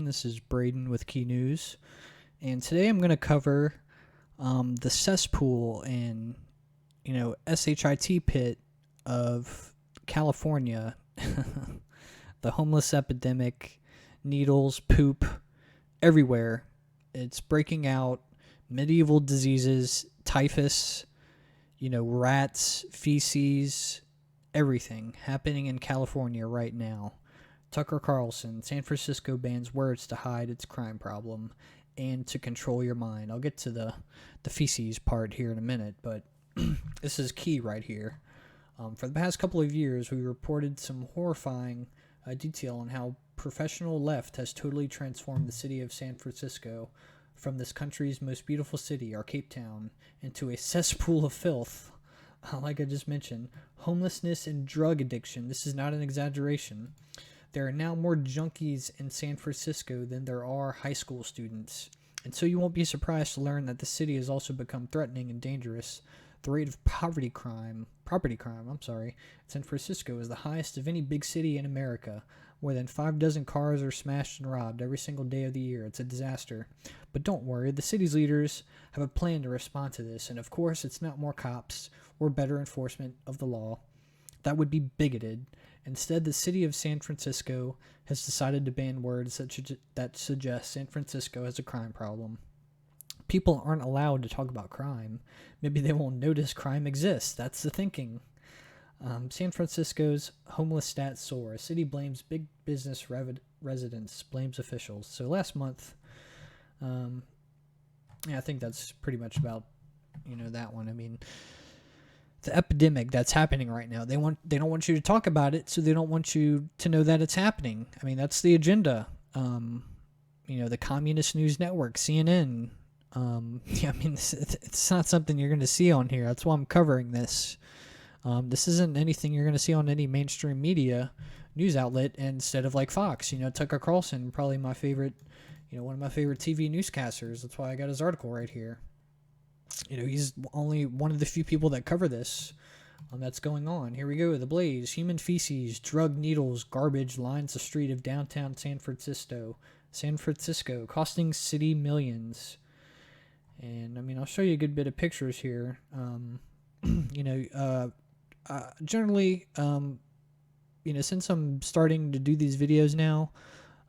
everyone. This is Braden with Key News, and today I'm going to cover the cesspool and shit pit of California, the homeless epidemic, needles, poop, everywhere. It's breaking out, medieval diseases, typhus, rats, feces, everything happening in California right now. Tucker Carlson, San Francisco bans words to hide its crime problem and to control your mind. I'll get to the feces part here in a minute, but this is key right here. For the past couple of years, we reported some horrifying detail on how professional left has totally transformed the city of San Francisco from this country's most beautiful city, our Cape Town, into a cesspool of filth. Like I just mentioned, homelessness and drug addiction. This is not an exaggeration. There are now more junkies in San Francisco than there are high school students. And so you won't be surprised to learn that the city has also become threatening and dangerous. The rate of property crime, in San Francisco is the highest of any big city in America. More than 6 cars are smashed and robbed every single day of the year. It's a disaster. But don't worry, the city's leaders have a plan to respond to this. And of course, it's not more cops or better enforcement of the law. That would be bigoted. Instead, the city of San Francisco has decided to ban words that suggest San Francisco has a crime problem. People aren't allowed to talk about crime. Maybe they won't notice crime exists. That's the thinking. San Francisco's homeless stats soar. City blames big business residents, blames officials. So last month, I think that's pretty much about, that one. I mean, the epidemic that's happening right now. They don't want you to talk about it, so they don't want you to know that it's happening. I mean, that's the agenda. The Communist News Network, CNN. It's not something you're going to see on here. That's why I'm covering this. This isn't anything you're going to see on any mainstream media news outlet instead of like Fox. Tucker Carlson, probably my favorite, one of my favorite TV newscasters. That's why I got his article right here. He's only one of the few people that cover this that's going on. Here we go. The Blaze. Human feces, drug needles, garbage lines the street of downtown San Francisco, costing city millions. And, I'll show you a good bit of pictures here. Generally, since I'm starting to do these videos now,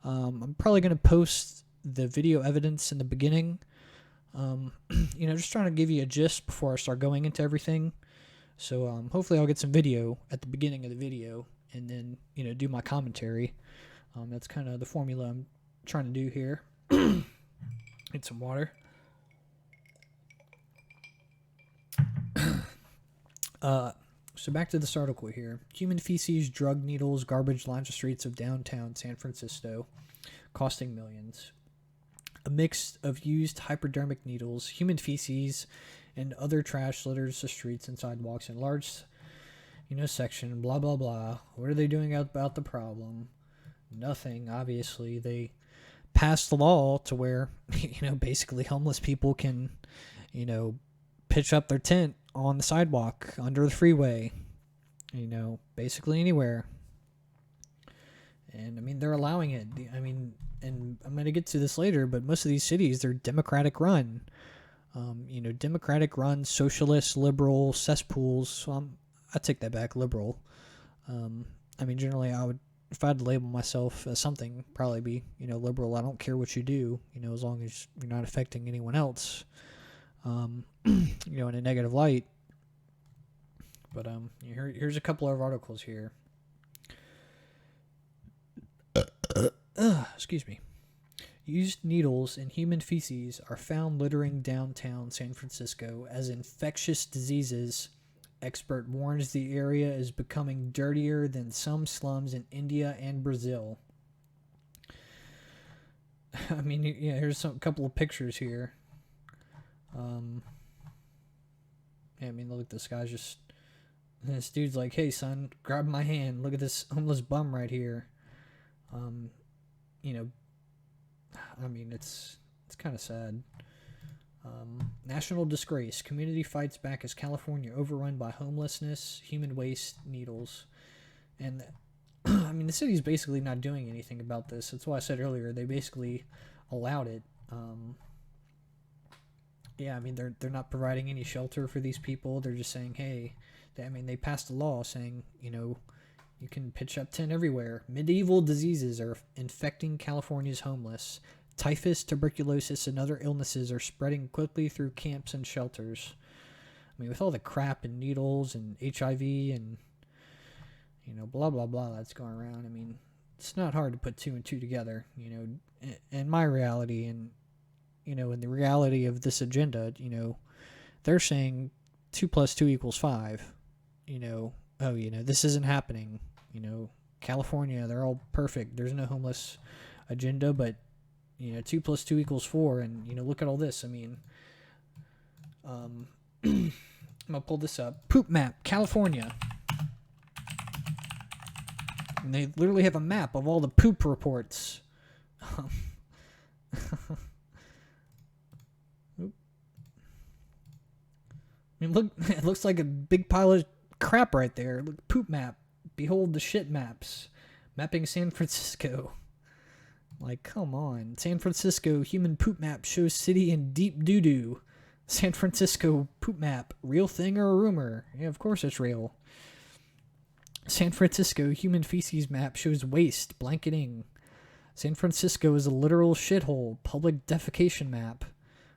I'm probably going to post the video evidence in the beginning. Just trying to give you a gist before I start going into everything. So hopefully I'll get some video at the beginning of the video and then, do my commentary. That's kind of the formula I'm trying to do here. Get some water. So back to this article here. Human feces, drug needles, garbage lines the streets of downtown San Francisco, costing millions. A mix of used hypodermic needles, human feces, and other trash litters the streets and sidewalks in large, section, blah, blah, blah. What are they doing about the problem? Nothing, obviously. They passed the law to where, basically homeless people can, pitch up their tent on the sidewalk, under the freeway, basically anywhere. And, they're allowing it. And I'm going to get to this later, but most of these cities, they're Democratic run. Democratic run, socialist, liberal cesspools. So I take that back, liberal. Generally I would, if I had to label myself as something, probably be, liberal. I don't care what you do, as long as you're not affecting anyone else, in a negative light. But here's a couple of articles here. Excuse me. Used needles and human feces are found littering downtown San Francisco as infectious diseases. Expert warns the area is becoming dirtier than some slums in India and Brazil. Here's a couple of pictures here. Look at this guy's just... This dude's like, hey, son, grab my hand. Look at this homeless bum right here. It's kind of sad. National disgrace. Community fights back as California overrun by homelessness, human waste, needles. And I mean, the city's basically not doing anything about this. That's why I said earlier they basically allowed it. Yeah, I mean they're not providing any shelter for these people. They're just saying, hey, they passed a law saying, you can pitch up tent everywhere. Medieval diseases are infecting California's homeless. Typhus, tuberculosis, and other illnesses are spreading quickly through camps and shelters. I mean, with all the crap and needles and HIV and blah blah blah that's going around. I mean, it's not hard to put two and two together. In my reality and in the reality of this agenda, they're saying 2 + 2 = 5. This isn't happening. California, they're all perfect. There's no homeless agenda, but 2 + 2 = 4. And look at all this. I mean, I'm gonna pull this up. Poop map, California. And they literally have a map of all the poop reports. I mean, look, it looks like a big pile of crap right there. Look, poop map. Behold the shit maps. Mapping San Francisco. Like, come on. San Francisco human poop map shows city in deep doo-doo. San Francisco poop map. Real thing or a rumor? Yeah, of course it's real. San Francisco human feces map shows waste blanketing. San Francisco is a literal shithole. Public defecation map.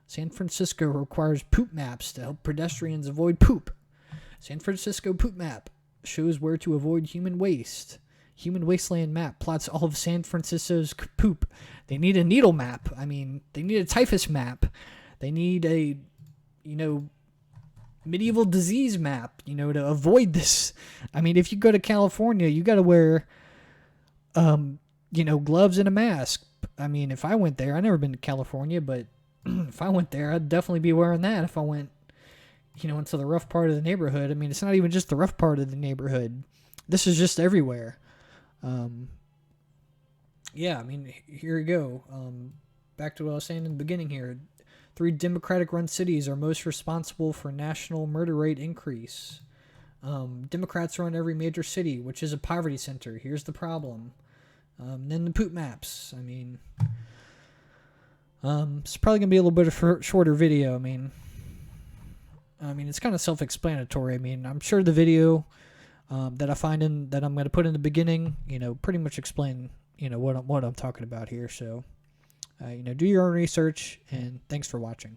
San Francisco requires poop maps to help pedestrians avoid poop. San Francisco poop map shows where to avoid human waste. Human wasteland map plots all of San Francisco's poop. They need a needle map. I mean, they need a typhus map. They need a, medieval disease map, to avoid this. I mean, if you go to California, you got to wear, gloves and a mask. I mean, if I went there, I've never been to California, but if I went there, I'd definitely be wearing that if I went, into the rough part of the neighborhood. I mean, it's not even just the rough part of the neighborhood. This is just everywhere. Yeah, I mean, here we go. Back to what I was saying in the beginning here. 3 Democratic-run cities are most responsible for national murder rate increase. Democrats run every major city, which is a poverty center. Here's the problem. Then the poop maps. I mean, it's probably going to be a little bit of a shorter video. I mean, it's kind of self-explanatory. I mean, I'm sure the video that I'm going to put in the beginning, pretty much explain, what I'm talking about here. So, do your own research, and thanks for watching.